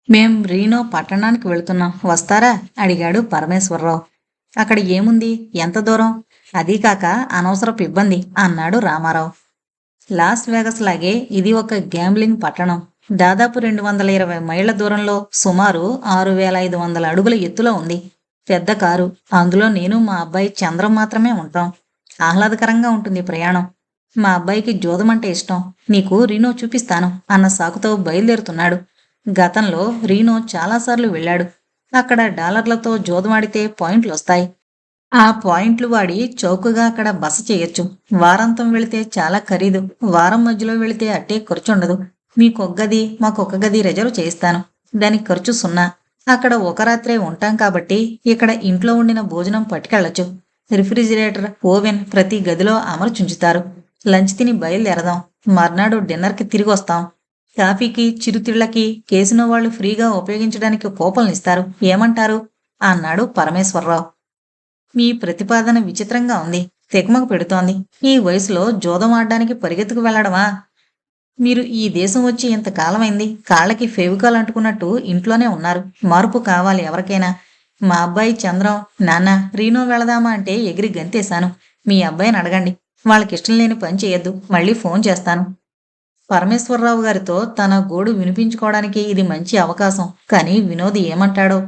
మేం రీనో పట్టణానికి వెళుతున్నాం వస్తారా అడిగాడు పరమేశ్వరరావు. అక్కడ ఏముంది, ఎంత దూరం? అదీ కాక అనవసరపు ఇబ్బంది అన్నాడు రామారావు. లాస్ వేగస్ లాగే ఇది ఒక గ్యాంబ్లింగ్ పట్టణం. దాదాపు 220 మైళ్ళ దూరంలో సుమారు 6500 అడుగుల ఎత్తులో ఉంది. పెద్ద కారు, అందులో నేను మా అబ్బాయి చంద్రం మాత్రమే ఉంటాం. ఆహ్లాదకరంగా ఉంటుంది ప్రయాణం. మా అబ్బాయికి జోదమంటే ఇష్టం. నీకు రీనో చూపిస్తాను అన్న సాకుతో బయలుదేరుతున్నాడు. గతంలో రీనో చాలాసార్లు వెళ్ళాడు. అక్కడ డాలర్లతో జోదమాడితే పాయింట్లు వస్తాయి. ఆ పాయింట్లు వాడి చౌకగా అక్కడ బస చేయొచ్చు. వారాంతం వెళితే చాలా ఖరీదు. వారం మధ్యలో వెళితే అట్టే ఖర్చుండదు. మీకొక గది, మాకొక గది రిజర్వ్ చేయిస్తాను. దానికి ఖర్చు 0. అక్కడ ఒక రాత్రే ఉంటాం కాబట్టి ఇక్కడ ఇంట్లో వండిన భోజనం పట్టుకెళ్ళొచ్చు. రిఫ్రిజిరేటర్, ఓవెన్ ప్రతి గదిలో అమర్చుంచుతారు. లంచ్ తిని బయలుదేరదాం. మర్నాడు డిన్నర్కి తిరిగి వస్తాం. కాఫీకి, చిరుతిళ్లకి కేసినో వాళ్ళు ఫ్రీగా ఉపయోగించడానికి కూపన్లిస్తారు. ఏమంటారు అన్నాడు పరమేశ్వరరావు. మీ ప్రతిపాదన విచిత్రంగా ఉంది. తెగమగ పెడుతోంది. ఈ వయసులో జూదం ఆడ్డానికి పరిగెత్తుకు వెళ్లడమా? మీరు ఈ దేశం వచ్చి ఇంతకాలమైంది. కాళ్ళకి ఫెవికాల్ అంటుకున్నట్టు ఇంట్లోనే ఉన్నారు. మార్పు కావాలి ఎవరికైనా. మా అబ్బాయి చంద్రం, నాన్న రీనో వెళదామా అంటే ఎగిరి గంతేశాను. మీ అబ్బాయిని అడగండి. వాళ్ళకిష్టం లేని పని చేయొద్దు. మళ్ళీ ఫోన్ చేస్తాను. పరమేశ్వరరావు గారితో తన గోడు వినిపించుకోవడానికి ఇది మంచి అవకాశం. కానీ వినోద్ ఏమంటాడో?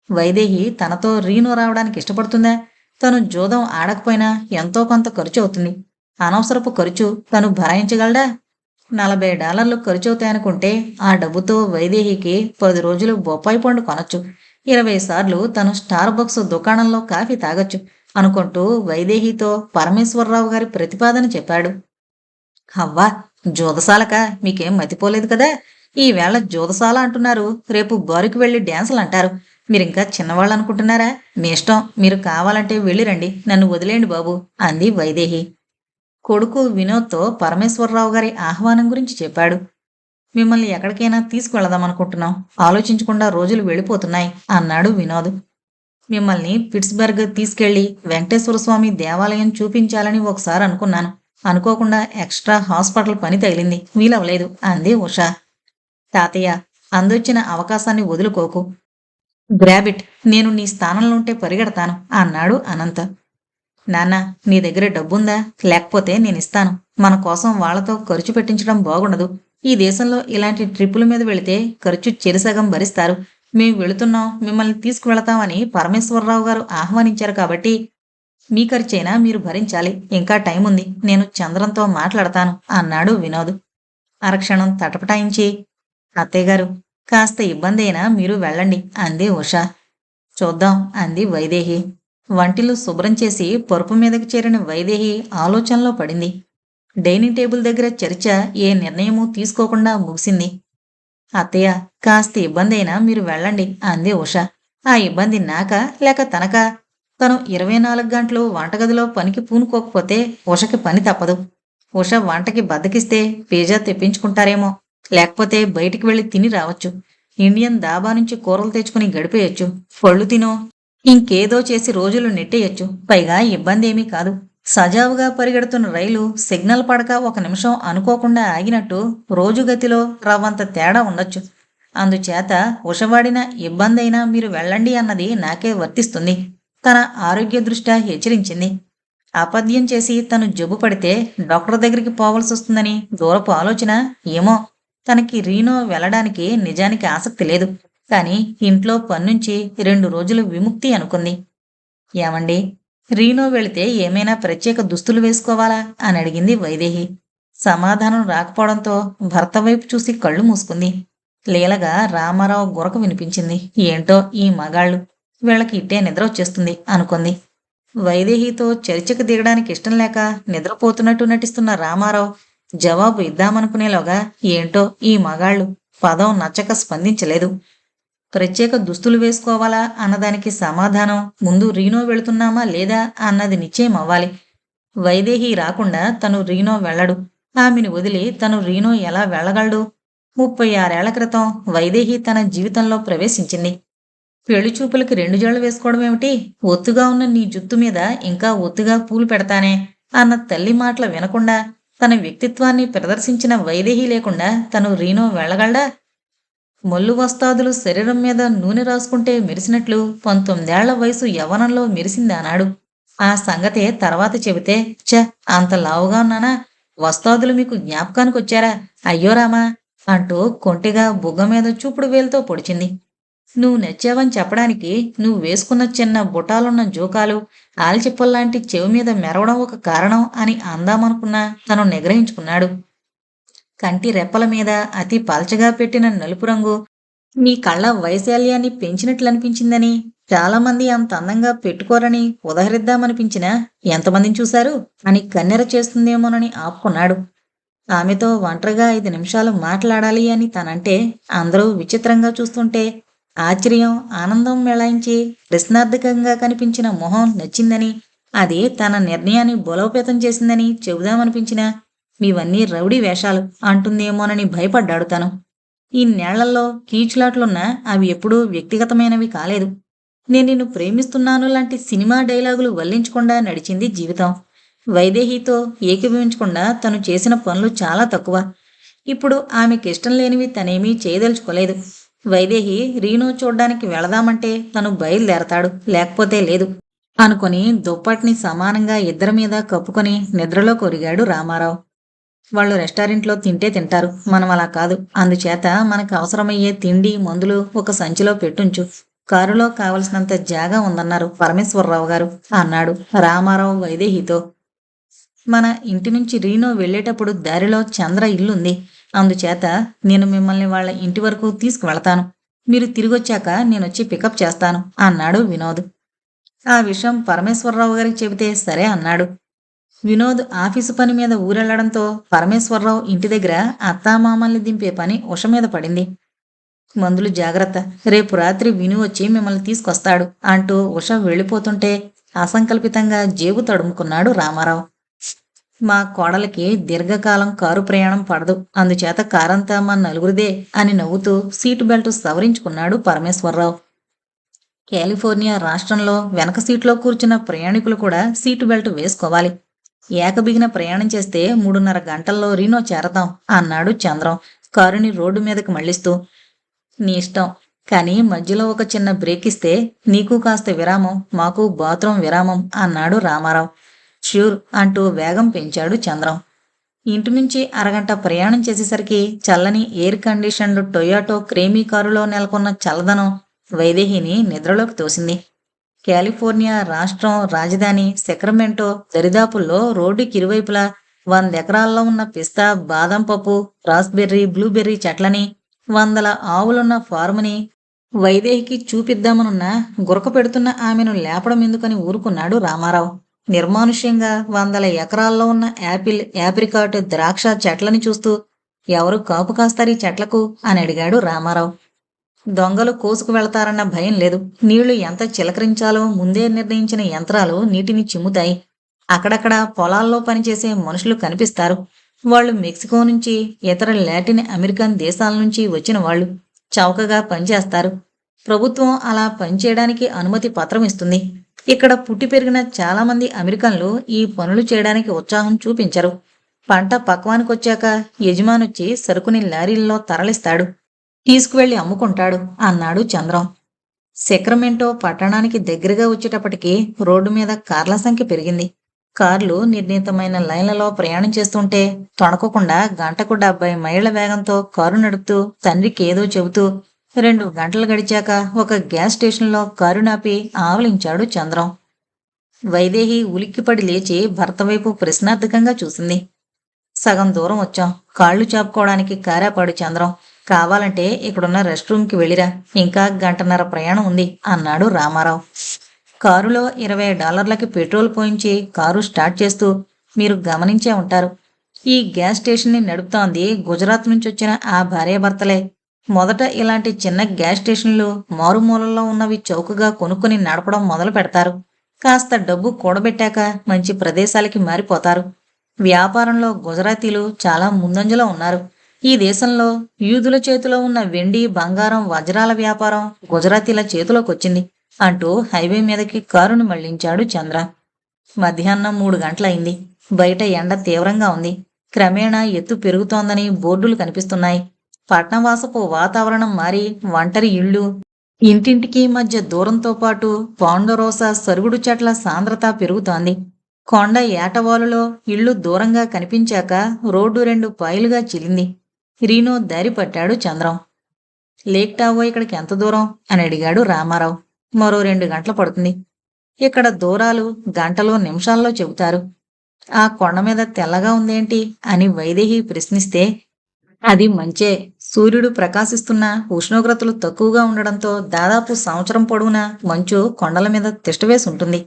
వైదేహి తనతో రీనో రావడానికి ఇష్టపడుతుందా? తను జూదం ఆడకపోయినా ఎంతో కొంత ఖర్చు అవుతుంది. అనవసరపు ఖర్చు తను భరాయించగలడా? $40 ఖర్చవుతాయనుకుంటే ఆ డబ్బుతో వైదేహికి 10 రోజులు బొప్పాయి పండు కొనొచ్చు. 20 సార్లు తను స్టార్ బక్స్ దుకాణంలో కాఫీ తాగొచ్చు అనుకుంటూ వైదేహితో పరమేశ్వరరావు గారి ప్రతిపాదన చెప్పాడు. అవ్వా, జూదసాలక మీకేం మతిపోలేదు కదా? ఈవేళ జూదసాల అంటున్నారు, రేపు బారుకి వెళ్ళి డ్యాన్సులు అంటారు. మీరింకా చిన్నవాళ్ళు అనుకుంటున్నారా? మీ ఇష్టం. మీరు కావాలంటే వెళ్ళిరండి. నన్ను వదిలేండి బాబు అంది వైదేహి. కొడుకు వినోద్తో పరమేశ్వరరావు గారి ఆహ్వానం గురించి చెప్పాడు. మిమ్మల్ని ఎక్కడికైనా తీసుకువెళదామనుకుంటున్నాం. ఆలోచించకుండా రోజులు వెళ్ళిపోతున్నాయి అన్నాడు వినోద్. మిమ్మల్ని పిట్స్బర్గ్ తీసుకెళ్లి వెంకటేశ్వర స్వామి దేవాలయం చూపించాలని ఒకసారి అనుకున్నాను. అనుకోకుండా ఎక్స్ట్రా హాస్పిటల్ పని తగిలింది. వీలవలేదు అంది ఉషా. తాతయ్య, అందొచ్చిన అవకాశాన్ని వదులుకోకు. గ్రాబిట్. నేను నీ స్థానంలో ఉంటే పరిగెడతాను అన్నాడు అనంత. నాన్న, నీ దగ్గర డబ్బుందా? లేకపోతే నేనిస్తాను. మన కోసం వాళ్లతో ఖర్చు పెట్టించడం బాగుండదు. ఈ దేశంలో ఇలాంటి ట్రిప్పుల మీద వెళితే ఖర్చు చెరిసగం భరిస్తారు. మేం వెళుతున్నాం, మిమ్మల్ని తీసుకువెళతామని పరమేశ్వరరావు గారు ఆహ్వానించారు కాబట్టి మీ ఖర్చైనా మీరు భరించాలి. ఇంకా టైం ఉంది. నేను చంద్రంతో మాట్లాడతాను అన్నాడు వినోద్. అరక్షణం తటపటాయించి, అత్తయ్యగారు, కాస్త ఇబ్బంది అయినా మీరు వెళ్ళండి అంది ఉష. చూద్దాం అంది వైదేహి. వంటిల్లు శుభ్రం చేసి పరుపు మీదకి చేరిన వైదేహి ఆలోచనలో పడింది. డైనింగ్ టేబుల్ దగ్గర చర్చ ఏ నిర్ణయమూ తీసుకోకుండా ముగిసింది. అత్తయ్య, కాస్త ఇబ్బంది అయినా మీరు వెళ్ళండి అంది ఉష. ఆ ఇబ్బంది నాకా లేక తనకా? తను 24 గంటలు వంటగదిలో పనికి పూనుకోకపోతే ఉషకి పని తప్పదు. ఉష వంటకి బద్దకిస్తే పిజ్జా తెప్పించుకుంటారేమో. లేకపోతే బయటికి వెళ్లి తిని రావచ్చు. ఇండియన్ దాబా నుంచి కూరలు తెచ్చుకుని గడిపేయొచ్చు. పళ్ళు తినో ఇంకేదో చేసి రోజులు నెట్టేయొచ్చు. పైగా ఇబ్బంది ఏమీ కాదు. సజావుగా పరిగెడుతున్న రైలు సిగ్నల్ పడక 1 నిమిషం అనుకోకుండా ఆగినట్టు రోజుగతిలో రవ్వంత తేడా ఉండొచ్చు. అందుచేత ఉషవాడిన ఇబ్బందైనా మీరు వెళ్ళండి అన్నది నాకే వర్తిస్తుంది. తన ఆరోగ్య దృష్ట్యా హెచ్చరించింది. అపథ్యం చేసి తను జబ్బు పడితే డాక్టర్ దగ్గరికి పోవాల్సి వస్తుందని దూరపు ఆలోచన. ఏమో, తనకి రీనో వెళ్ళడానికి నిజానికి ఆసక్తి లేదు. కాని ఇంట్లో పన్నుంచి 2 రోజులు విముక్తి అనుకుంది. ఏమండి, రీనో వెళితే ఏమైనా ప్రత్యేక దుస్తులు వేసుకోవాలా అని అడిగింది వైదేహి. సమాధానం రాకపోవడంతో భర్త వైపు చూసి కళ్ళు మూసుకుంది. లీలగా రామారావు గురక వినిపించింది. ఏంటో ఈ మగాళ్ళు, వీళ్ళకి ఇట్టే నిద్ర వచ్చేస్తుంది అనుకుంది. వైదేహితో చర్చకు దిగడానికి ఇష్టం లేక నిద్రపోతున్నట్టు నటిస్తున్న రామారావు జవాబు ఇద్దామనుకునేలోగా ఏంటో ఈ మగాళ్ళు పదం నచ్చక స్పందించలేదు. ప్రత్యేక దుస్తులు వేసుకోవాలా అన్నదానికి సమాధానం ముందు రీనో వెళుతున్నామా లేదా అన్నది నిశ్చయం అవ్వాలి. వైదేహి రాకుండా తను రీనో వెళ్ళడు. ఆమెను వదిలి తను రీనో ఎలా వెళ్ళగలడు? 36 ఏళ్ల క్రితం వైదేహి తన జీవితంలో ప్రవేశించింది. పెళ్లి చూపులకి 2 జడలు వేసుకోవడమేమిటి? ఒత్తుగా ఉన్న నీ జుత్తు మీద ఇంకా ఒత్తుగా పూలు పెడతానే అన్న తల్లి మాటలు వినకుండా తన వ్యక్తిత్వాన్ని ప్రదర్శించిన వైదేహి లేకుండా తను రీనో వెళ్ళగలడా? మొల్లు వస్తాదులు శరీరం మీద నూనె రాసుకుంటే మెరిసినట్లు 19 ఏళ్ల వయసు యవ్వనంలో మెరిసింది ఆనాడు. ఆ సంగతే తర్వాత చెబితే, ఛ! అంత లావుగా ఉన్నానా? వస్తాదులు మీకు జ్ఞాపకానికొచ్చారా? అయ్యో రామా! అంటూ కొంటెగా బుగ్గ మీద చూపుడు వేలుతో పొడిచింది. నువ్వు నచ్చావని చెప్పడానికి నువ్వు వేసుకున్న చిన్న బుటాలున్న జోకాలు, ఆల్చిప్పల్లాంటి చెవి మీద మెరవడం ఒక కారణం అని అందామనుకున్నా తను నిగ్రహించుకున్నాడు. కంటి రెప్పల మీద అతి పల్చగా పెట్టిన నలుపు రంగు నీ కళ్ళ వైశాల్యాన్ని పెంచినట్లనిపించిందని, చాలామంది అంత అందంగా పెట్టుకోరని ఉదహరిద్దామనిపించినా ఎంతమందిని చూశారు అని కన్నెర చేస్తుందేమోనని ఆపుకున్నాడు. ఆమెతో ఒంటరిగా 5 నిమిషాలు మాట్లాడాలి అని తనంటే అందరూ విచిత్రంగా చూస్తుంటే ఆశ్చర్యం, ఆనందం మేళాయించి ప్రశ్నార్థకంగా కనిపించిన మొహం నచ్చిందని, అది తన నిర్ణయాన్ని బలోపేతం చేసిందని చెబుదామనిపించినా మీవన్నీ రౌడీ వేషాలు అంటుందేమోనని భయపడ్డాడు తను. ఇన్నేళ్లలో కీచులాట్లున్నా అవి ఎప్పుడూ వ్యక్తిగతమైనవి కాలేదు. నేను నిన్ను ప్రేమిస్తున్నాను లాంటి సినిమా డైలాగులు వల్లించకుండా నడిచింది జీవితం. వైదేహితో ఏకీభవించకుండా తను చేసిన పనులు చాలా తక్కువ. ఇప్పుడు ఆమెకిష్టం లేనివి తనేమీ చేయదలుచుకోలేదు. వైదేహి రీను చూడ్డానికి వెళదామంటే తను బయలుదేరతాడు, లేకపోతే లేదు అనుకొని దుప్పటిని సమానంగా ఇద్దరి మీద కప్పుకొని నిద్రలో కొరిగాడు రామారావు. వాళ్ళు రెస్టారెంట్లో తింటే తింటారు, మనం అలా కాదు. అందుచేత మనకు అవసరమయ్యే తిండి మందులు ఒక సంచిలో పెట్టుంచు. కారులో కావలసినంత జాగా ఉందన్నారు పరమేశ్వరరావు గారు అన్నాడు రామారావు వైదేహితో. మన ఇంటి నుంచి రీనో వెళ్ళేటప్పుడు దారిలో చంద్ర ఇల్లుంది. అందుచేత నేను మిమ్మల్ని వాళ్ళ ఇంటి వరకు తీసుకువెళతాను. మీరు తిరిగొచ్చాక నేనొచ్చి పికప్ చేస్తాను అన్నాడు వినోద్. ఆ విషయం పరమేశ్వరరావు గారికి చెబితే సరే అన్నాడు. వినోద్ ఆఫీసు పని మీద ఊరెళ్లడంతో పరమేశ్వరరావు ఇంటి దగ్గర అత్తామామల్ని దింపే పని ఉష మీద పడింది. మందులు జాగ్రత్త, రేపు రాత్రి విను వచ్చి మిమ్మల్ని తీసుకొస్తాడు అంటూ ఉష వెళ్ళిపోతుంటే అసంకల్పితంగా జేబు తడుముకున్నాడు రామారావు. మా కోడలికి దీర్ఘకాలం కారు ప్రయాణం పడదు, అందుచేత కారంతా మా నలుగురిదే అని నవ్వుతూ సీటు బెల్ట్ సవరించుకున్నాడు పరమేశ్వరరావు. కాలిఫోర్నియా రాష్ట్రంలో వెనక సీట్లో కూర్చున్న ప్రయాణికులు కూడా సీటు బెల్ట్ వేసుకోవాలి. ఏకబిగిన ప్రయాణం చేస్తే 3:30 గంటల్లో రీనో చేరతాం అన్నాడు చంద్రం కారుని రోడ్డు మీదకి మళ్లిస్తూ. నీ ఇష్టం, కానీ మధ్యలో ఒక చిన్న బ్రేక్ ఇస్తే నీకు కాస్త విరామం, మాకు బాత్రూం విరామం అన్నాడు రామారావు. ష్యూర్ అంటూ వేగం పెంచాడు చంద్రం. ఇంటి నుంచి అరగంట ప్రయాణం చేసేసరికి చల్లని ఎయిర్ కండిషన్డ్ టొయాటో క్రేమీ కారులో నెలకొన్న చల్లదనం వైదేహిని నిద్రలోకి తోసింది. కాలిఫోర్నియా రాష్ట్రం రాజధాని సెక్రమెంటో దరిదాపుల్లో రోడ్డుకి ఇరువైపులా 100 ఎకరాల్లో ఉన్న పిస్తా, బాదం పప్పు, రాస్బెర్రీ, బ్లూబెర్రీ చెట్లని, 100 ఆవులున్న ఫార్ముని వైదేహికి చూపిద్దామనున్న గురక పెడుతున్న ఆమెను లేపడం ఎందుకని ఊరుకున్నాడు రామారావు. నిర్మానుష్యంగా 100 ఎకరాల్లో ఉన్న యాపిల్, యాప్రికాట్, ద్రాక్ష చెట్లని చూస్తూ ఎవరు కాపు కాస్తారీ చెట్లకు అని అడిగాడు రామారావు. దొంగలు కోసుకు వెళతారన్న భయం లేదు. నీళ్లు ఎంత చిలకరించాలో ముందే నిర్ణయించిన యంత్రాలు నీటిని చిమ్ముతాయి. అక్కడక్కడ పొలాల్లో పనిచేసే మనుషులు కనిపిస్తారు. వాళ్ళు మెక్సికో నుంచి, ఇతర లాటిన్ అమెరికన్ దేశాల నుంచి వచ్చిన వాళ్ళు. చౌకగా పనిచేస్తారు. ప్రభుత్వం అలా పనిచేయడానికి అనుమతి పత్రం ఇస్తుంది. ఇక్కడ పుట్టి పెరిగిన చాలామంది అమెరికన్లు ఈ పనులు చేయడానికి ఉత్సాహం చూపించరు. పంట పక్వానికొచ్చాక యజమానొచ్చి సరుకుని లారీల్లో తరలిస్తాడు, తీసుకువెళ్లి అమ్ముకుంటాడు అన్నాడు చంద్రం. సెక్రమెంటో పట్టణానికి దగ్గరగా వచ్చేటప్పటికి రోడ్డు మీద కార్ల సంఖ్య పెరిగింది. కార్లు నిర్ణీతమైన లైన్లలో ప్రయాణం చేస్తుంటే తొణకకుండా గంటకు 70 మైళ్ల వేగంతో కారు నడుపుతూ తండ్రికి ఏదో చెబుతూ 2 గంటలు గడిచాక ఒక గ్యాస్ స్టేషన్లో కారు నాపి ఆవలించాడు చంద్రం. వైదేహి ఉలిక్కిపడి లేచి భర్త వైపు ప్రశ్నార్థకంగా చూసింది. సగం దూరం వచ్చాం, కాళ్ళు చాపుకోవడానికి కారాపాడు చంద్రం. కావాలంటే ఇక్కడున్న రెస్ట్ రూమ్కి వెళ్ళిరా, ఇంకా 1:30 ప్రయాణం ఉంది అన్నాడు రామారావు. కారులో $20కి పెట్రోల్ పోయించి కారు స్టార్ట్ చేస్తూ, మీరు గమనించే ఉంటారు, ఈ గ్యాస్ స్టేషన్ని నడుపుతోంది గుజరాత్ నుంచి వచ్చిన ఆ భార్యాభర్తలే. మొదట ఇలాంటి చిన్న గ్యాస్ స్టేషన్లు మారుమూలల్లో ఉన్నవి చౌకగా కొనుక్కొని నడపడం మొదలు పెడతారు. కాస్త డబ్బు కూడబెట్టాక మంచి ప్రదేశాలకి మారిపోతారు. వ్యాపారంలో గుజరాతీలు చాలా ముందంజలో ఉన్నారు. ఈ దేశంలో యూదుల చేతిలో ఉన్న వెండి, బంగారం, వజ్రాల వ్యాపారం గుజరాతీల చేతిలోకొచ్చింది అంటూ హైవే మీదకి కారును మళ్లించాడు చంద్ర. మధ్యాహ్నం 3 గంటలయింది. బయట ఎండ తీవ్రంగా ఉంది. క్రమేణా ఎత్తు పెరుగుతోందని బోర్డులు కనిపిస్తున్నాయి. పట్నవాసపు వాతావరణం మారి ఒంటరి ఇళ్ళు, ఇంటింటికి మధ్య దూరంతో పాటు పాండరోస సరుగుడు చెట్ల సాంద్రత పెరుగుతోంది. కొండ ఏటవాలులో ఇళ్ళు దూరంగా కనిపించాక రోడ్డు 2 పాయలుగా చిలింది. రీనో దారి పట్టాడు చంద్రం. లేక్ టావో ఇక్కడికి ఎంత దూరం అని అడిగాడు రామారావు. మరో 2 గంటలు పడుతుంది. ఇక్కడ దూరాలు గంటలో నిమిషాల్లో చెబుతారు. ఆ కొండ మీద తెల్లగా ఉందేంటి అని వైదేహి ప్రశ్నిస్తే, అది మంచే. సూర్యుడు ప్రకాశిస్తున్న ఉష్ణోగ్రతలు తక్కువగా ఉండడంతో దాదాపు సంవత్సరం పొడవునా మంచు కొండల మీద తిష్టవేసి ఉంటుంది.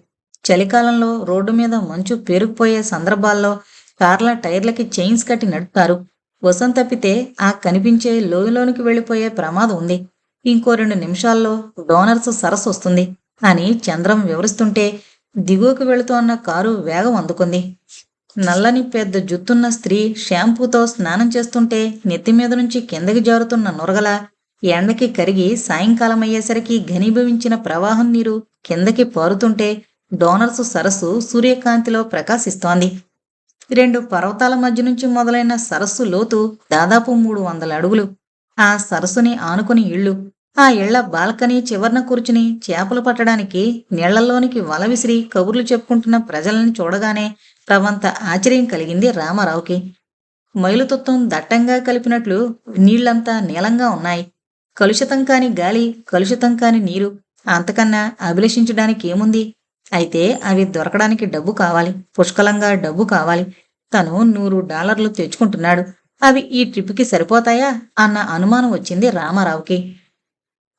చలికాలంలో రోడ్డు మీద మంచు పేరుకుపోయే సందర్భాల్లో కార్ల టైర్లకి చైన్స్ కట్టి నడుపుతారు. వసం తప్పితే ఆ కనిపించే లోయలోనికి వెళ్ళిపోయే ప్రమాదం ఉంది. ఇంకో 2 నిమిషాల్లో డోనర్స్ సరస్సు వస్తుంది అని చంద్రం వివరిస్తుంటే దిగువకు వెళుతోన్న కారు వేగం అందుకుంది. నల్లని పెద్ద జుత్తున్న స్త్రీ షాంపూతో స్నానం చేస్తుంటే నెత్తిమీద నుంచి కిందకి జారుతున్న నురగల ఎండకి కరిగి సాయంకాలం అయ్యేసరికి ఘనీభవించిన ప్రవాహం నీరు కిందకి పారుతుంటే డోనర్స్ సరస్సు సూర్యకాంతిలో ప్రకాశిస్తోంది. 2 పర్వతాల మధ్య నుంచి మొదలైన సరస్సు లోతు దాదాపు 300 అడుగులు. ఆ సరస్సుని ఆనుకుని ఇళ్ళు. ఆ ఇళ్ల బాల్కనీ చివర్న కూర్చుని చేపలు పట్టడానికి నీళ్లలోనికి వల విసిరి కబుర్లు చెప్పుకుంటున్న ప్రజల్ని చూడగానే రవంత ఆశ్చర్యం కలిగింది రామారావుకి. మైలుతుత్వం దట్టంగా కలిపినట్లు నీళ్లంతా నీలంగా ఉన్నాయి. కలుషితం కాని గాలి, కలుషితం కాని నీరు. అంతకన్నా అభిలషించడానికి ఏముంది? అయితే అవి దొరకడానికి డబ్బు కావాలి, పుష్కలంగా డబ్బు కావాలి. తను $100 తెచ్చుకుంటున్నాడు. అవి ఈ ట్రిప్కి సరిపోతాయా అన్న అనుమానం వచ్చింది రామారావుకి.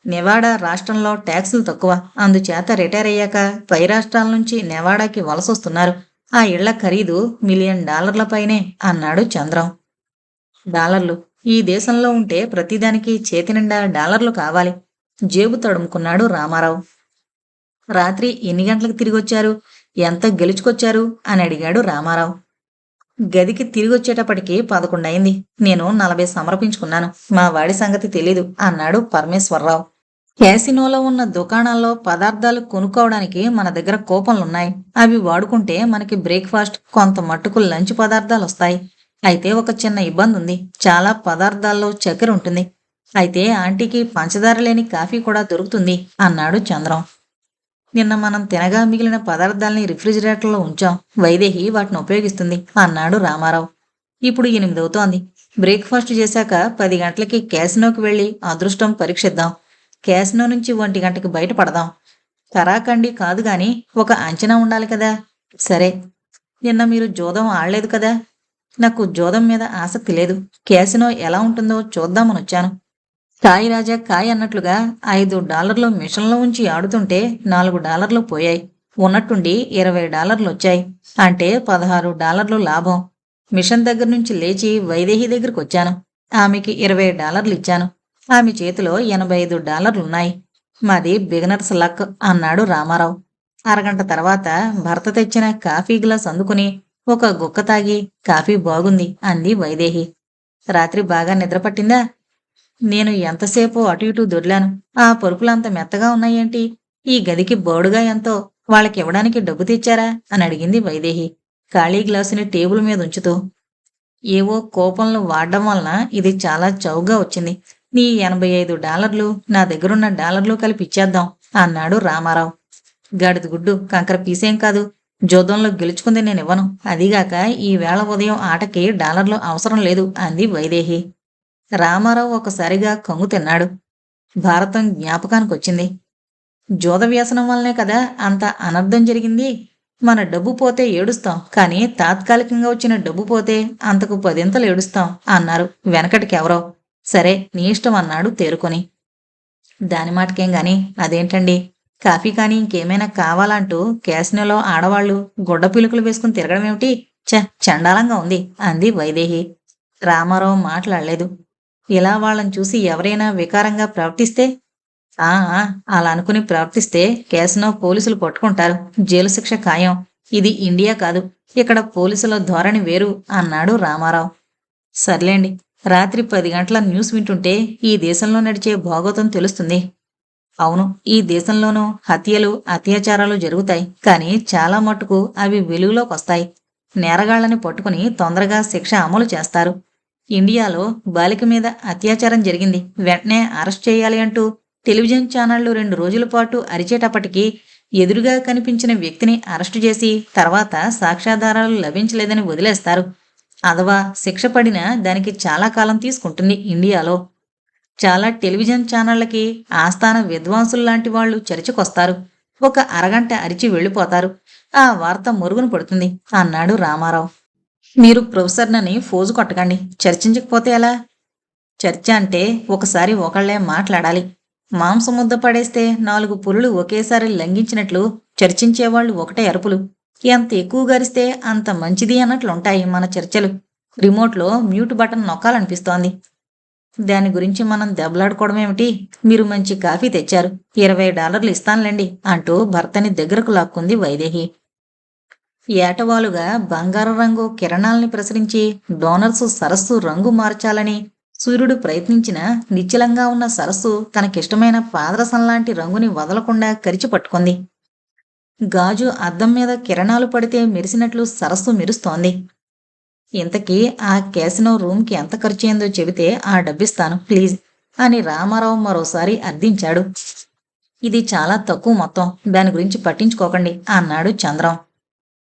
నెవాడా రాష్ట్రంలో ట్యాక్సులు తక్కువ. అందుచేత రిటైర్ అయ్యాక పై రాష్ట్రాల నుంచి నెవాడాకి వలసొస్తున్నారు. ఆ ఇళ్ల ఖరీదు $1 మిలియన్ పైనే అన్నాడు చంద్రం. డాలర్లు. ఈ దేశంలో ఉంటే ప్రతిదానికి చేతి నిండా డాలర్లు కావాలి. జేబు తడుముకున్నాడు రామారావు. రాత్రి ఎన్ని గంటలకు తిరిగొచ్చారు? ఎంత గెలుచుకొచ్చారు అని అడిగాడు రామారావు. గదికి తిరిగొచ్చేటప్పటికి 11 అయింది. నేను 40 సమర్పించుకున్నాను. మా వాడి సంగతి తెలీదు అన్నాడు పరమేశ్వరరావు. క్యాసినోలో ఉన్న దుకాణాల్లో పదార్థాలు కొనుక్కోవడానికి మన దగ్గర కూపన్లున్నాయి. అవి వాడుకుంటే మనకి బ్రేక్ఫాస్ట్, కొంత మట్టుకు లంచ్ పదార్థాలు వస్తాయి. అయితే ఒక చిన్న ఇబ్బంది ఉంది. చాలా పదార్థాల్లో చక్కెర ఉంటుంది. అయితే ఆంటీకి పంచదార లేని కాఫీ కూడా దొరుకుతుంది అన్నాడు చంద్రం. నిన్న మనం తినగా మిగిలిన పదార్థాల్ని రిఫ్రిజిరేటర్లో ఉంచాం. వైదేహి వాటిని ఉపయోగిస్తుంది అన్నాడు రామారావు. ఇప్పుడు 8 అవుతోంది. బ్రేక్ఫాస్ట్ చేశాక 10 గంటలకి క్యాసినోకి వెళ్ళి అదృష్టం పరీక్షిద్దాం. క్యాసినో నుంచి 1 గంటకి బయటపడదాం. కరాకండి కాదు గాని ఒక అంచనా ఉండాలి కదా. సరే, నిన్న మీరు జోదం ఆడలేదు కదా. నాకు జోదం మీద ఆసక్తి లేదు. క్యాసినో ఎలా ఉంటుందో చూద్దామని వచ్చాను. కాయ్ రాజా కాయ్ అన్నట్లుగా $5 మిషన్లో ఉంచి ఆడుతుంటే $4 పోయాయి. ఉన్నట్టుండి $20 వచ్చాయి. అంటే $16 లాభం. మిషన్ దగ్గర నుంచి లేచి వైదేహి దగ్గరికి వచ్చాను. ఆమెకి $20 ఇచ్చాను. ఆమె చేతిలో $85 ఉన్నాయి. మాది బిగినర్స్ లక్ అన్నాడు రామారావు. అరగంట తర్వాత భర్త తెచ్చిన కాఫీ గ్లాస్ అందుకుని ఒక గుక్క తాగి, కాఫీ బాగుంది అంది వైదేహి. రాత్రి బాగా నిద్రపట్టిందా? నేను ఎంతసేపు అటు ఇటు దొర్లాను. ఆ పరుపులంత మెత్తగా ఉన్నాయేంటి? ఈ గదికి బోడుగా ఎంతో. వాళ్ళకివ్వడానికి డబ్బు తెచ్చారా అని అడిగింది వైదేహి ఖాళీ గ్లాసుని టేబుల్ మీద ఉంచుతూ. ఏవో కోపంలో వాడడం వలన ఇది చాలా చౌకగా వచ్చింది. నీ $85 నా దగ్గరున్న డాలర్లు కలిపి ఇచ్చేద్దాం అన్నాడు రామారావు. గాడిద గుడ్డు, కంకర పీసేం కాదు. జోదంలో గెలుచుకుంది నేనివ్వను. అదిగాక ఈ వేళ ఉదయం ఆటకి డాలర్లు అవసరం లేదు అంది వైదేహి. రామారావు ఒకసారిగా కంగు తిన్నాడు. భారతం జ్ఞాపకానికొచ్చింది. జోద వ్యసనం వల్లనే కదా అంత అనర్థం జరిగింది. మన డబ్బు పోతే ఏడుస్తాం, కానీ తాత్కాలికంగా వచ్చిన డబ్బు పోతే అంతకు 10 ఏడుస్తాం అన్నారు వెనకటికెవరో. సరే, నీ ఇష్టం అన్నాడు తేరుకొని. దాని మాటకేం గాని అదేంటండి, కాఫీ కానీ ఇంకేమైనా కావాలంటూ క్యాసినోలో ఆడవాళ్లు గుడ్డ పిలుకలు వేసుకుని తిరగడమేమిటి? చండాలంగా ఉంది అంది వైదేహి. రామారావు మాట్లాడలేదు. ఇలా వాళ్ళని చూసి ఎవరైనా వికారంగా ప్రవర్తిస్తే, అలా అనుకుని ప్రవర్తిస్తే క్యాసినో పోలీసులు పట్టుకుంటారు. జైలు శిక్ష ఖాయం. ఇది ఇండియా కాదు. ఇక్కడ పోలీసుల ధోరణి వేరు అన్నాడు రామారావు. సర్లేండి, రాత్రి 10 గంటల న్యూస్ వింటుంటే ఈ దేశంలో నడిచే భాగోతం తెలుస్తుంది. అవును, ఈ దేశంలోనూ హత్యలు, అత్యాచారాలు జరుగుతాయి. కానీ చాలా మట్టుకు అవి వెలుగులోకి వస్తాయి. నేరగాళ్లని పట్టుకుని తొందరగా శిక్ష అమలు చేస్తారు. ఇండియాలో బాలిక మీద అత్యాచారం జరిగింది, వెంటనే అరెస్ట్ చేయాలి అంటూ టెలివిజన్ ఛానళ్లు 2 రోజుల పాటు అరిచేటప్పటికీ ఎదురుగా కనిపించిన వ్యక్తిని అరెస్టు చేసి తర్వాత సాక్ష్యాధారాలు లభించలేదని వదిలేస్తారు. అథవా శిక్ష పడినా దానికి చాలా కాలం తీసుకుంటుంది ఇండియాలో. చాలా టెలివిజన్ ఛానళ్లకి ఆస్థాన విద్వాంసుల్లాంటి వాళ్ళు చర్చకొస్తారు. ఒక అరగంట అరిచి వెళ్ళిపోతారు. ఆ వార్త మరుగున పడుతుంది అన్నాడు రామారావు. మీరు ప్రొఫెసర్నని ఫోజు కొట్టకండి. చర్చించకపోతే ఎలా? చర్చ అంటే ఒకసారి ఒకళ్లే మాట్లాడాలి. మాంసముద్ద పడేస్తే 4 పులులు ఒకేసారి లంఘించినట్లు చర్చించేవాళ్లు ఒకటే అరుపులు. ఎంత ఎక్కువ గరిస్తే అంత మంచిది అన్నట్లుంటాయి మన చర్చలు. రిమోట్లో మ్యూట్ బటన్ నొక్కాలనిపిస్తోంది. దాని గురించి మనం దెబ్బలాడుకోవడమేమిటి? మీరు మంచి కాఫీ తెచ్చారు, $20 ఇస్తానులేండి అంటూ భర్తని దగ్గరకు లాక్కుంది వైదేహి. ఏటవాలుగా బంగారు రంగు కిరణాల్ని ప్రసరించి డోనర్సు సరస్సు రంగు మార్చాలని సూర్యుడు ప్రయత్నించినా నిశ్చలంగా ఉన్న సరస్సు తనకిష్టమైన పాదరసంలాంటి రంగుని వదలకుండా కరిచి పట్టుకుంది. గాజు అద్దం మీద కిరణాలు పడితే మెరిసినట్లు సరస్సు మెరుస్తోంది. ఇంతకీ ఆ క్యాసినో రూమ్కి ఎంత ఖర్చయిందో చెబితే ఆ డబ్బిస్తాను ప్లీజ్ అని రామారావు మరోసారి అర్థించాడు. ఇది చాలా తక్కువ మొత్తం, దాని గురించి పట్టించుకోకండి అన్నాడు చంద్రం.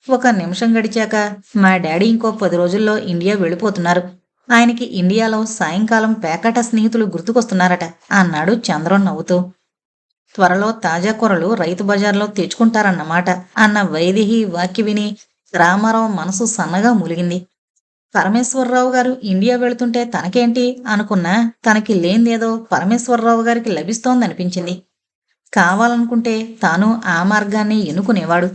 1 నిమిషం గడిచాక, మా డాడీ ఇంకో 10 రోజుల్లో ఇండియా వెళ్ళిపోతున్నారు. ఆయనకి ఇండియాలో సాయంకాలం పేకాట స్నేహితులు గుర్తుకొస్తున్నారట అన్నాడు చంద్రం నవ్వుతూ. త్వరలో తాజా కూరలు రైతు బజార్లో తెచ్చుకుంటారన్నమాట అన్న వైదేహి వాక్య విని రామారావు మనసు సన్నగా మూలిగింది. పరమేశ్వరరావు గారు ఇండియా వెళుతుంటే తనకేంటి అనుకున్నా తనకి లేనిదేదో పరమేశ్వరరావు గారికి లభిస్తోందనిపించింది. కావాలనుకుంటే తాను ఆ మార్గాన్ని ఎన్నుకునేవాడు.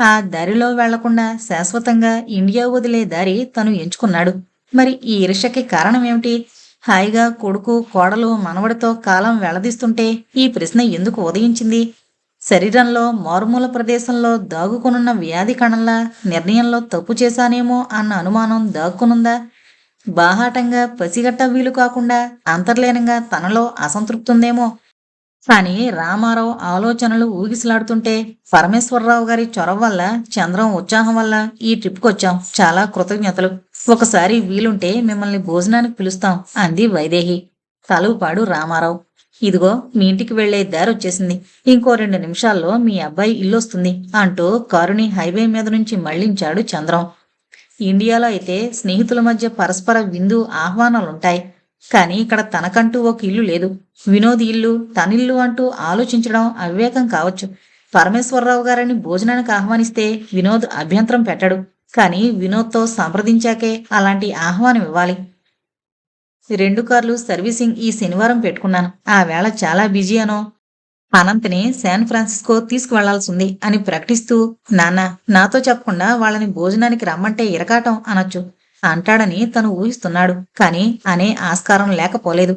ఆ దారిలో వెళ్లకుండా శాశ్వతంగా ఇండియా వదిలే దారి తను ఎంచుకున్నాడు. మరి ఈ ఈర్ష్యకి కారణమేమిటి? హాయిగా కొడుకు కోడలు మనవడితో కాలం వెళ్లదీస్తుంటే ఈ ప్రశ్న ఎందుకు ఉదయించింది? శరీరంలో మారుమూల ప్రదేశంలో దాగుకొనున్న వ్యాధి కణంలా నిర్ణయంలో తప్పు చేశానేమో అన్న అనుమానం దాక్కునుందా? బాహాటంగా పసిగట్ట వీలు కాకుండా అంతర్లీనంగా తనలో అసంతృప్తుందేమో అని రామారావు ఆలోచనలు ఊగిసలాడుతుంటే పరమేశ్వరరావు గారి చొరవ వల్ల, చంద్రం ఉత్సాహం వల్ల ఈ ట్రిప్కొచ్చాం. చాలా కృతజ్ఞతలు. ఒకసారి వీలుంటే మిమ్మల్ని భోజనానికి పిలుస్తాం అంది వైదేహి. తలూపాడు రామారావు. ఇదిగో మీ ఇంటికి వెళ్లే దారొచ్చేసింది. ఇంకో 2 నిమిషాల్లో మీ అబ్బాయి ఇల్లొస్తుంది అంటూ కారుని హైవే మీద నుంచి మళ్లించాడు చంద్రం. ఇండియాలో అయితే స్నేహితుల మధ్య పరస్పర విందు ఆహ్వానాలుంటాయి. కానీ ఇక్కడ తనకంటూ ఒక ఇల్లు లేదు. వినోద్ ఇల్లు, తనిల్లు అంటూ ఆలోచించడం అవివేకం కావచ్చు. పరమేశ్వరరావు గారిని భోజనానికి ఆహ్వానిస్తే వినోద్ అభ్యంతరం పెట్టడు. కానీ వినోద్తో సంప్రదించాకే అలాంటి ఆహ్వానం ఇవ్వాలి. 2 కార్లు సర్వీసింగ్ ఈ శనివారం పెట్టుకున్నాను. ఆ వేళ చాలా బిజీ అనో. అనంతని శాన్ ఫ్రాన్సిస్కో తీసుకువెళ్లాల్సింది అని ప్రకటిస్తూ, నాన్న నాతో చెప్పకుండా వాళ్ళని భోజనానికి రమ్మంటే ఇరకాటం అనొచ్చు అంటాడని తను ఊహిస్తున్నాడు. కానీ అనే ఆస్కారం లేకపోలేదు.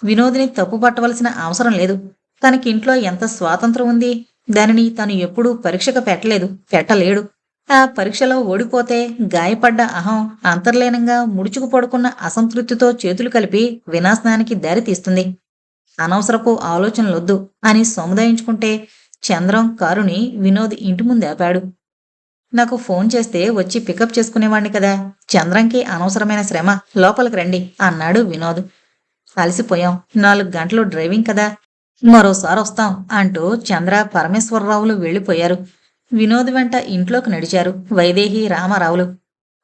వినోద్ని తప్పు పట్టవలసిన అవసరం లేదు. తనకింట్లో ఎంత స్వాతంత్రం ఉంది. దానిని తను ఎప్పుడూ పరీక్షకు పెట్టలేడు. ఆ పరీక్షలో ఓడిపోతే గాయపడ్డ అహం అంతర్లీనంగా ముడుచుకు పడుకున్న అసంతృప్తితో చేతులు కలిపి వినాశనానికి దారి తీస్తుంది. అనవసరపు ఆలోచనలొద్దు అని సముదాయించుకుంటే చంద్రం కారుని వినోద్ ఇంటి ముందు ఆపాడు. నాకు ఫోన్ చేస్తే వచ్చి పికప్ చేసుకునేవాణ్ణి కదా. చంద్రంకి అనవసరమైన శ్రమ, లోపలికి రండి అన్నాడు వినోద్. అలసిపోయాం, 4 గంటలు డ్రైవింగ్ కదా, మరోసారి వస్తాం అంటూ చంద్ర పరమేశ్వరరావులు వెళ్ళిపోయారు. వినోద్ వెంట ఇంట్లోకి నడిచారు వైదేహి రామారావులు.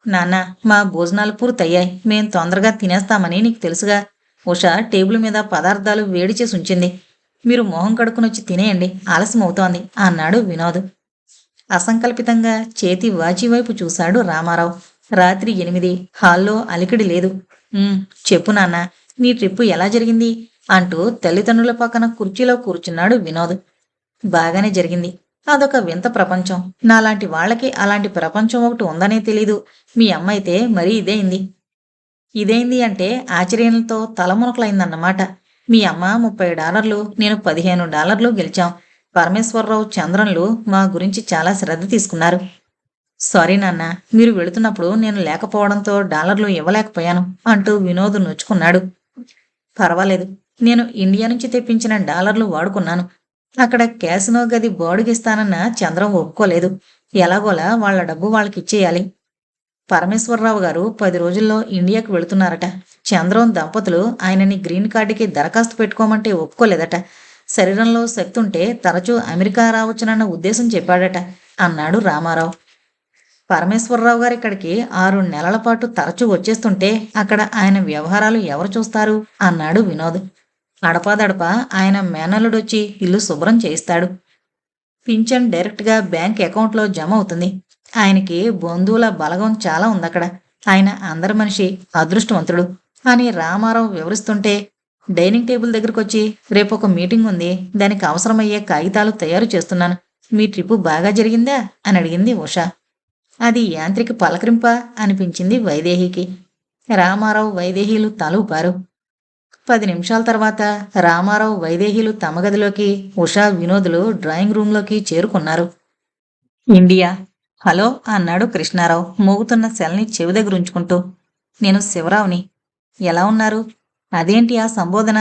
నాన్న మా భోజనాలు పూర్తయ్యాయి, మేం తొందరగా తినేస్తామని నీకు తెలుసుగా. ఉషా టేబుల్ మీద పదార్థాలు వేడి చేసి ఉంచింది. మీరు మొహం కడుక్కునొచ్చి తినేయండి, ఆలస్యం అవుతోంది అన్నాడు వినోద్. అసంకల్పితంగా చేతి వాచి వైపు చూశాడు రామారావు. రాత్రి 8. హాల్లో అలికిడి లేదు. చెప్పు నాన్న, నీ ట్రిప్పు ఎలా జరిగింది అంటూ తల్లిదండ్రుల పక్కన కుర్చీలో కూర్చున్నాడు వినోద్. బాగానే జరిగింది. అదొక వింత ప్రపంచం. నాలాంటి వాళ్ళకి అలాంటి ప్రపంచం ఒకటి ఉందనే తెలీదు. మీ అమ్మ అయితే మరీ ఇదేంది అంటే ఆశ్చర్యంతో తలమునకలైందన్నమాట. మీ అమ్మ $30, నేను $15 గెలిచాం. పరమేశ్వరరావు, చంద్రంలు మా గురించి చాలా శ్రద్ధ తీసుకున్నారు. సారీ నాన్న, మీరు వెళుతున్నప్పుడు నేను లేకపోవడంతో డాలర్లు ఇవ్వలేకపోయాను అంటూ వినోద్ నొచ్చుకున్నాడు. పర్వాలేదు, నేను ఇండియా నుంచి తెప్పించిన డాలర్లు వాడుకున్నాను. అక్కడ క్యాసినో గది బాడుగిస్తానన్న చంద్రం ఒప్పుకోలేదు. ఎలాగోలా వాళ్ల డబ్బు వాళ్ళకిచ్చేయాలి. పరమేశ్వరరావు గారు 10 రోజుల్లో ఇండియాకు వెళుతున్నారట. చంద్రం దంపతులు ఆయనని గ్రీన్ కార్డుకి దరఖాస్తు పెట్టుకోమంటే ఒప్పుకోలేదట. శరీరంలో శక్తి ఉంటే తరచూ అమెరికా రావచ్చునన్న ఉద్దేశం చెప్పాడట అన్నాడు రామారావు. పరమేశ్వరరావు గారు ఇక్కడికి 6 నెలల పాటు తరచూ వచ్చేస్తుంటే అక్కడ ఆయన వ్యవహారాలు ఎవరు చూస్తారు అన్నాడు వినోద్. అడపాదడపా ఆయన మేనల్లుడొచ్చి ఇల్లు శుభ్రం చేయిస్తాడు. పింఛన్ డైరెక్ట్గా బ్యాంక్ అకౌంట్లో జమ అవుతుంది. ఆయనకి బంధువుల బలగం చాలా ఉందక్కడ. ఆయన అందరి మనిషి, అదృష్టవంతుడు అని రామారావు వివరిస్తుంటే డైనింగ్ టేబుల్ దగ్గరకు వచ్చి, రేపు ఒక మీటింగ్ ఉంది, దానికి అవసరమయ్యే కాగితాలు తయారు చేస్తున్నాను, మీ ట్రిప్పు బాగా జరిగిందా అని అడిగింది ఉష. అది యాంత్రిక పలకరింప అనిపించింది వైదేహికి. రామారావు వైదేహీలు తల ఊపారు. 10 నిమిషాల తర్వాత రామారావు వైదేహీలు తమ గదిలోకి, ఉషా వినోదులు డ్రాయింగ్ రూంలోకి చేరుకున్నారు. ఇండియా. హలో అన్నాడు కృష్ణారావు మోగుతున్న సెల్ని చెవి దగ్గర ఉంచుకుంటూ. నేను శివరావుని. ఎలా ఉన్నారు? అదేంటి ఆ సంబోధన?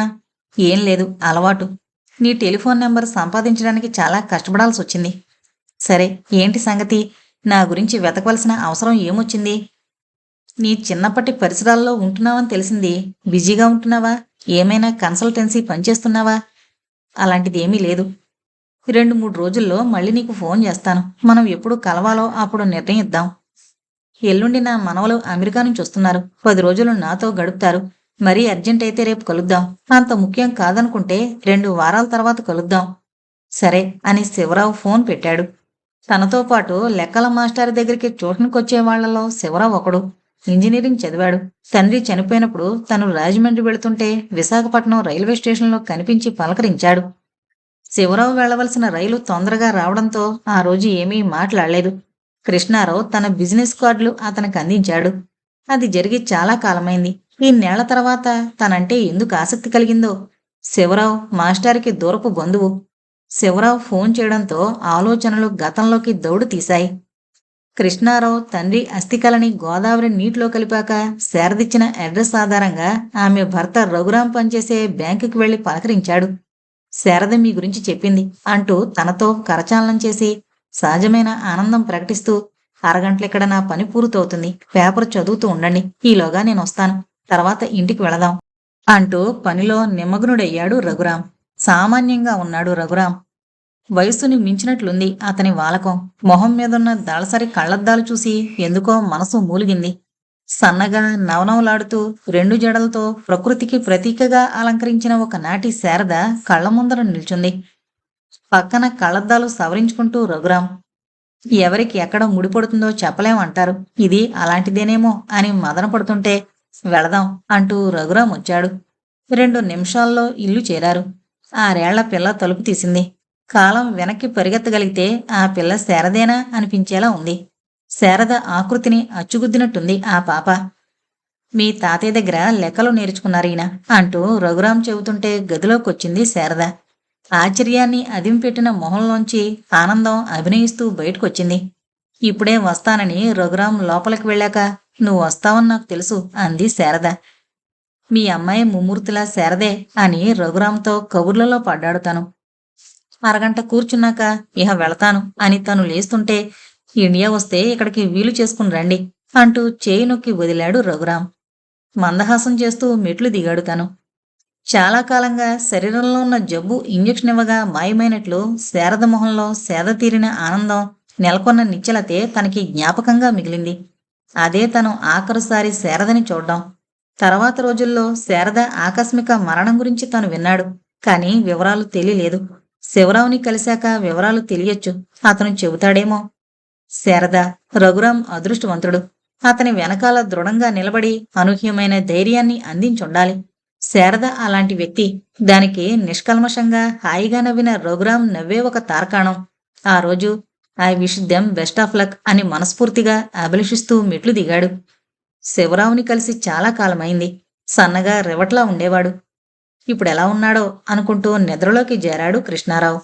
ఏం లేదు, అలవాటు. నీ టెలిఫోన్ నెంబర్ సంపాదించడానికి చాలా కష్టపడాల్సి వచ్చింది. సరే, ఏంటి సంగతి? నా గురించి వెతకవలసిన అవసరం ఏమొచ్చింది? నీ చిన్నప్పటి పరిసరాల్లో ఉంటున్నావని తెలిసింది. బిజీగా ఉంటున్నావా? ఏమైనా కన్సల్టెన్సీ పనిచేస్తున్నావా? అలాంటిది ఏమీ లేదు. 2-3 రోజుల్లో మళ్ళీ నీకు ఫోన్ చేస్తాను. మనం ఎప్పుడు కలవాలో అప్పుడు నిర్ణయిద్దాం. ఎల్లుండి నా మనవలు అమెరికా నుంచి వస్తున్నారు. 10 రోజులు నాతో గడుపుతారు. మరీ అర్జెంట్ అయితే రేపు కలుద్దాం. అంత ముఖ్యం కాదనుకుంటే 2 వారాల తర్వాత కలుద్దాం. సరే అని శివరావు ఫోన్ పెట్టాడు. తనతో పాటు లెక్కల మాస్టర్ దగ్గరికి ట్యూషన్కొచ్చే వాళ్లలో శివరావు ఒకడు. ఇంజనీరింగ్ చదివాడు. తండ్రి చనిపోయినప్పుడు తను రాజమండ్రి వెళుతుంటే విశాఖపట్నం రైల్వే స్టేషన్లో కనిపించి పలకరించాడు. శివరావు వెళ్లవలసిన రైలు తొందరగా రావడంతో ఆ రోజు ఏమీ మాట్లాడలేదు. కృష్ణారావు తన బిజినెస్ కార్డులు అతనికి అందించాడు. అది జరిగి చాలా కాలమైంది. ఇన్నేళ్ల తర్వాత తనంటే ఎందుకు ఆసక్తి కలిగిందో. శివరావు మాస్టారికి దూరపు బంధువు. శివరావు ఫోన్ చేయడంతో ఆలోచనలు గతంలోకి దౌడు తీశాయి. కృష్ణారావు తండ్రి అస్థికలని గోదావరి నీటిలో కలిపాక శారదిచ్చిన అడ్రస్ ఆధారంగా ఆమె భర్త రఘురాం పనిచేసే బ్యాంకుకి వెళ్లి పలకరించాడు. శారద మీ గురించి చెప్పింది అంటూ తనతో కరచాలనం చేసి సహజమైన ఆనందం ప్రకటిస్తూ, అరగంటలిక్కడ నా పని పూర్తవుతుంది, పేపర్ చదువుతూ ఉండండి, ఈలోగా నేను వస్తాను, తర్వాత ఇంటికి వెళదాం అంటూ పనిలో నిమగ్నుడయ్యాడు రఘురాం. సామాన్యంగా ఉన్నాడు రఘురాం. వయస్సుని మించినట్లుంది అతని వాలకం. మొహం మీదున్న దళసరి కళ్లద్దాలు చూసి ఎందుకో మనసు మూలిగింది. సన్నగా నవనవలాడుతూ 2 జడలతో ప్రకృతికి ప్రతీకగా అలంకరించిన ఒకనాటి శారద కళ్ల ముందర నిల్చుంది. పక్కన కళ్లద్దాలు సవరించుకుంటూ రఘురాం. ఎవరికి ఎక్కడ ముడిపడుతుందో చెప్పలేమంటారు, ఇది అలాంటిదేనేమో అని మదన పడుతుంటే, వెళదాం అంటూ రఘురాం వచ్చాడు. 2 నిమిషాల్లో ఇల్లు చేరారు. 6 ఏళ్ల పిల్ల తలుపు తీసింది. కాలం వెనక్కి పరిగెత్తగలిగితే ఆ పిల్ల శారదేనా అనిపించేలా ఉంది. శారద ఆకృతిని అచ్చుగుద్దినట్టుంది ఆ పాప. మీ తాతయ్య దగ్గర లెక్కలు నేర్చుకున్నారీనా అంటూ రఘురాం చెబుతుంటే గదిలోకొచ్చింది శారద. ఆశ్చర్యాన్ని అదింపెట్టిన మొహంలోంచి ఆనందం అభినయిస్తూ బయటకొచ్చింది. ఇప్పుడే వస్తానని రఘురాం లోపలికి వెళ్ళాక, నువ్వు వస్తావని నాకు తెలుసు అంది శారద. మీ అమ్మాయి ముమ్మూర్తిలా శారదే అని రఘురాంతో కబుర్లలో పడ్డాడు తను. అరగంట కూర్చున్నాక ఇహ వెళతాను అని తను లేస్తుంటే, ఇండియా వస్తే ఇక్కడికి వీలు చేసుకుని రండి అంటూ చేయి నొక్కి వదిలాడు రఘురాం. మందహాసం చేస్తూ మెట్లు దిగాడు తను. చాలా కాలంగా శరీరంలో ఉన్న జబ్బు ఇంజెక్షన్ ఇవ్వగా మాయమైనట్లు శారద మొహంలో సేద తీరిన ఆనందం, నెలకొన్న నిశ్చలతే తనకి జ్ఞాపకంగా మిగిలింది. అదే తను ఆఖరుసారి శారదని చూడ్డం. తర్వాత రోజుల్లో శారద ఆకస్మిక మరణం గురించి తను విన్నాడు. కానీ వివరాలు తెలియలేదు. శివరావుని కలిశాక వివరాలు తెలియచ్చు, అతను చెబుతాడేమో. శారద. రఘురాం అదృష్టవంతుడు. అతని వెనకాల దృఢంగా నిలబడి అనూహ్యమైన ధైర్యాన్ని అందించుండాలి. శారద అలాంటి వ్యక్తి. దానికి నిష్కల్మషంగా హాయిగా నవ్విన రఘురాం నవ్వే ఒక తార్కాణం. ఆ రోజు I wish them best of luck అని మనస్ఫూర్తిగా అభిలషిస్తూ మెట్లు దిగాడు. శివరావుని కలిసి చాలా కాలమైంది. సన్నగా రివట్లా ఉండేవాడు. ఇప్పుడెలా ఉన్నాడో అనుకుంటూ నిద్రలోకి చేరాడు కృష్ణారావు.